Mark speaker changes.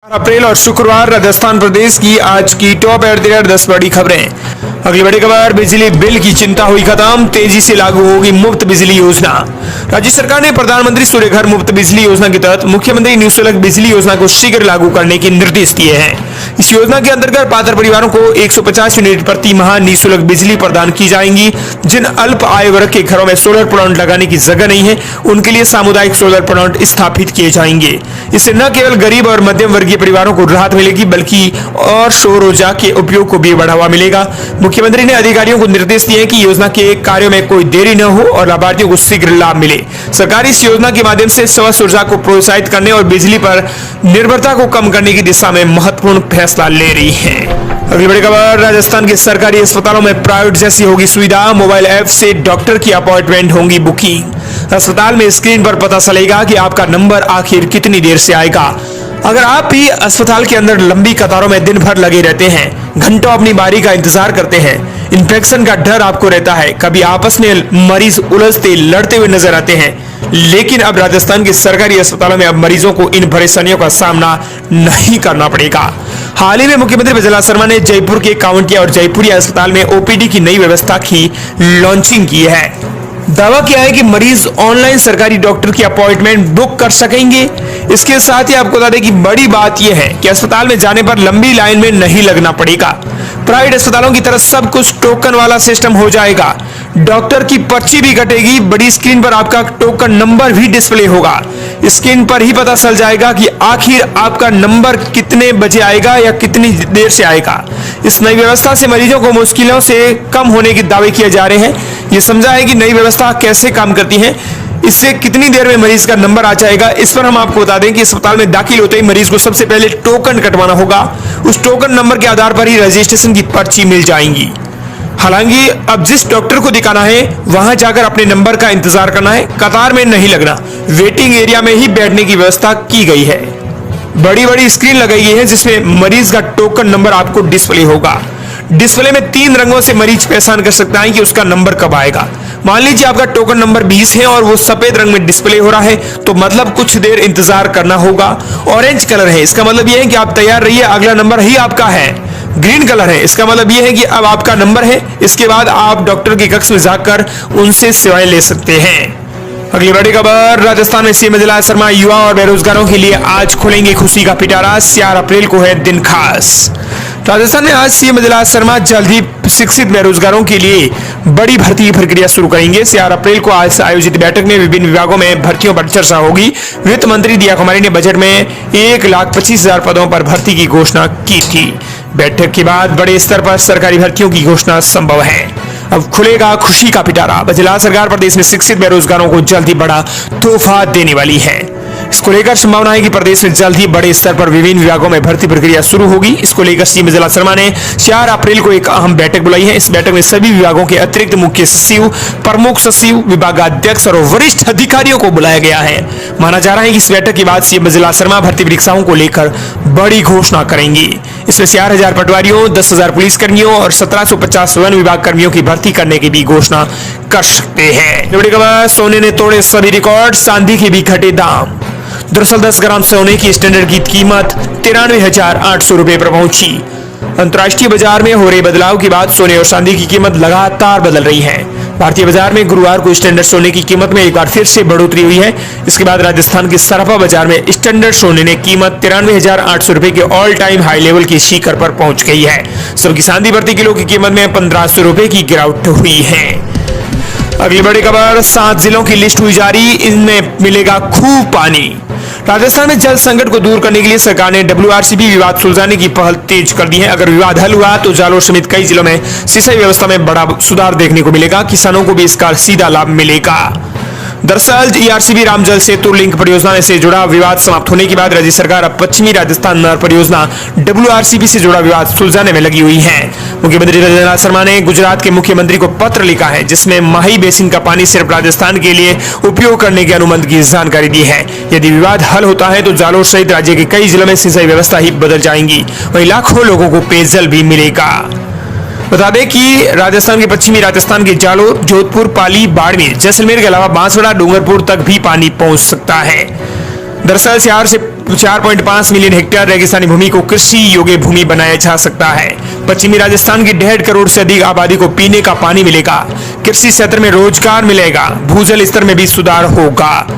Speaker 1: अप्रैल और शुक्रवार राजस्थान प्रदेश की आज की टॉप 10 बड़ी खबरें। अगली बड़ी खबर, बिजली बिल की चिंता हुई खत्म, तेजी से लागू होगी मुफ्त बिजली योजना। राज्य सरकार ने प्रधानमंत्री सूर्य घर मुफ्त बिजली योजना के तहत मुख्यमंत्री निःशुल्क बिजली योजना को शीघ्र लागू करने के निर्देश दिए हैं। इस योजना के अंतर्गत पात्र परिवारों को 150 यूनिट प्रति माह निःशुल्क बिजली प्रदान की जाएंगी। जिन अल्प आय वर्ग के घरों में सोलर प्लांट लगाने की जगह नहीं है, उनके लिए सामुदायिक सोलर प्लांट स्थापित किए जाएंगे। इससे न केवल गरीब और मध्यम वर्गीय परिवारों को राहत मिलेगी, बल्कि और सौर ऊर्जा के उपयोग को भी बढ़ावा मिलेगा। मुख्यमंत्री ने अधिकारियों को निर्देश दिए कि योजना के कार्यों में कोई देरी न हो और लाभार्थियों को शीघ्र लाभ मिले। सरकार इस योजना के माध्यम से स्वच्छ ऊर्जा को प्रोत्साहित करने और बिजली पर निर्भरता को कम करने की दिशा में महत्वपूर्ण फैसला ले रही है। अगली बड़ी खबर, राजस्थान के सरकारी अस्पतालों में प्राइवेट जैसी होगी सुविधा, मोबाइल ऐप से डॉक्टर की अपॉइंटमेंट होंगी बुकिंग। अस्पताल में स्क्रीन पर पता चलेगा कि आपका नंबर आखिर कितनी देर से आएगा। अगर आप भी अस्पताल के अंदर लंबी कतारों में दिन भर लगे रहते हैं, घंटों अपनी बारी का इंतजार करते हैं, इन्फेक्शन का डर आपको रहता है, कभी आपस में मरीज उलझते लड़ते हुए नजर आते हैं, लेकिन अब राजस्थान के सरकारी अस्पतालों में अब मरीजों को इन परेशानियों का सामना नहीं करना पड़ेगा। हाल ही में मुख्यमंत्री बजला शर्मा ने जयपुर के कावंटिया और जयपुरिया अस्पताल में ओपीडी की नई व्यवस्था की लॉन्चिंग की है। दावा किया है कि मरीज ऑनलाइन सरकारी डॉक्टर की अपॉइंटमेंट बुक कर सकेंगे। इसके साथ ही आपको बता दें कि बड़ी बात यह है कि अस्पताल में जाने पर लंबी लाइन में नहीं लगना पड़ेगा। प्राइवेट अस्पतालों की तरह सब कुछ टोकन वाला सिस्टम हो जाएगा। डॉक्टर की पर्ची भी कटेगी, बड़ी स्क्रीन पर आपका टोकन नंबर भी डिस्प्ले होगा। स्क्रीन पर ही पता चल जाएगा कि आखिर आपका नंबर कितने बजे आएगा या कितनी देर से आएगा। इस नई व्यवस्था से मरीजों को मुश्किलों से कम होने के दावे किए जा रहे हैं। ये समझा है कि नई व्यवस्था कैसे काम करती है, इससे कितनी देर में मरीज का नंबर आ जाएगा। इस पर हम आपको बता दें कि अस्पताल में दाखिल होते ही मरीज को सबसे पहले टोकन कटवाना होगा। उस टोकन नंबर के आधार पर ही रजिस्ट्रेशन की पर्ची मिल जाएंगी। हालांकि अब जिस डॉक्टर को दिखाना है वहां जाकर अपने नंबर का इंतजार करना है, कतार में नहीं लगना, वेटिंग एरिया में ही बैठने की व्यवस्था की गई है। बड़ी बड़ी स्क्रीन लगाई गई है जिसमें मरीज का टोकन नंबर आपको डिस्प्ले होगा। डिस्प्ले में 3 रंगों से मरीज पहचान कर सकता है कि उसका नंबर कब आएगा। मान लीजिए आपका टोकन नंबर 20 है और वो सफेद रंग में डिस्प्ले हो रहा है, तो मतलब कुछ देर इंतजार करना होगा। ऑरेंज कलर है, इसका मतलब यह है कि आप तैयार रहिए, अगला नंबर ही आपका है। ग्रीन कलर है, इसका मतलब यह है कि अब आपका नंबर है, इसके बाद आप डॉक्टर के कक्ष में जाकर उनसे सेवाएं ले सकते हैं। अगली बड़ी खबर, राजस्थान में सीएम बजला शर्मा युवा और बेरोजगारों के लिए आज खोलेंगे खुशी का पिटारा, 4 अप्रैल को है दिन खास। राजस्थान में आज सीएम बजला शर्मा जल्द ही शिक्षित बेरोजगारों के लिए बड़ी भर्ती की प्रक्रिया शुरू करेंगे। 4 अप्रैल को आज आयोजित बैठक में विभिन्न विभागों में भर्तियों पर चर्चा होगी। वित्त मंत्री दिया कुमारी ने बजट में 1,25,000 पदों पर भर्ती की घोषणा की थी। बैठक के बाद बड़े स्तर पर सरकारी भर्तियों की घोषणा संभव है। अब खुलेगा खुशी का पिटारा। बजला सरकार प्रदेश में शिक्षित बेरोजगारों को जल्द ही बड़ा तोहफा देने वाली है। इसको लेकर संभावना है कि प्रदेश में जल्द ही बड़े स्तर पर विभिन्न विभागों में भर्ती प्रक्रिया शुरू होगी। इसको लेकर सीएम बजला शर्मा ने 4 अप्रैल को एक अहम बैठक बुलाई है। इस बैठक में सभी विभागों के अतिरिक्त मुख्य सचिव, प्रमुख सचिव, विभागाध्यक्ष और वरिष्ठ अधिकारियों को बुलाया गया है। माना जा रहा है कि इस बैठक के बाद सीएम बजला शर्मा भर्ती परीक्षाओं को लेकर बड़ी घोषणा करेंगे। इसमें 4,000 पटवारियों, 10,000 पुलिसकर्मियों और 1750 वन विभाग कर्मियों की भर्ती करने की भी घोषणा कर सकते हैं। बड़ी खबर, सोने ने तोड़े सभी रिकॉर्ड, चांदी के भी घटे दाम। दरअसल 10 ग्राम सोने की स्टैंडर्ड की कीमत 93,800 रुपए पर पहुंची। अंतर्राष्ट्रीय बाजार में हो रहे बदलाव के बाद सोने और चांदी की कीमत लगातार बदल रही है। भारतीय बाजार में गुरुवार को स्टैंडर्ड सोने की कीमत में एक बार फिर से बढ़ोतरी हुई है। इसके बाद राजस्थान के सराफा बाजार में स्टैंडर्ड सोने ने कीमत 93,800 रुपए के ऑल टाइम हाई लेवल की शिखर पर पहुंच गई है। जबकि चांदी प्रति किलो की कीमत में 1,500 रुपए की गिरावट हुई है। अगली बड़ी खबर, 7 जिलों की लिस्ट हुई जारी, इनमें मिलेगा खूब पानी। राजस्थान में जल संकट को दूर करने के लिए सरकार ने WRCP विवाद सुलझाने की पहल तेज कर दी है। अगर विवाद हल हुआ तो जालोर समेत कई जिलों में सिंचाई व्यवस्था में बड़ा सुधार देखने को मिलेगा। किसानों को भी इसका सीधा लाभ मिलेगा। दरअसल ERCB राम जल सेतु लिंक परियोजना से जुड़ा विवाद समाप्त होने के बाद राज्य सरकार अब पश्चिमी राजस्थान नहर परियोजना WRCP से जुड़ा विवाद सुलझाने में लगी हुई है। मुख्यमंत्री बजला शर्मा ने गुजरात के मुख्यमंत्री को पत्र लिखा है, जिसमें माही बेसिन का पानी सिर्फ राजस्थान के लिए उपयोग करने की अनुमति की जानकारी दी है। यदि विवाद हल होता है तो जालोर सहित राज्य के कई जिलों में सिंचाई व्यवस्था ही बदल जाएंगी, वहीं लाखों लोगों को पेयजल भी मिलेगा। बता दें कि राजस्थान के पश्चिमी राजस्थान के जालोर, जोधपुर, पाली, बाड़मेर, जैसलमेर के अलावा बांसवाड़ा, डूंगरपुर तक भी पानी पहुंच सकता है। दरअसल शहर से 4.5 मिलियन हेक्टेयर रेगिस्तानी भूमि को कृषि योग्य भूमि बनाया जा सकता है। पश्चिमी राजस्थान की 1.5 करोड़ से अधिक आबादी को पीने का पानी मिलेगा। कृषि क्षेत्र में रोजगार मिलेगा। भूजल स्तर में भी सुधार होगा।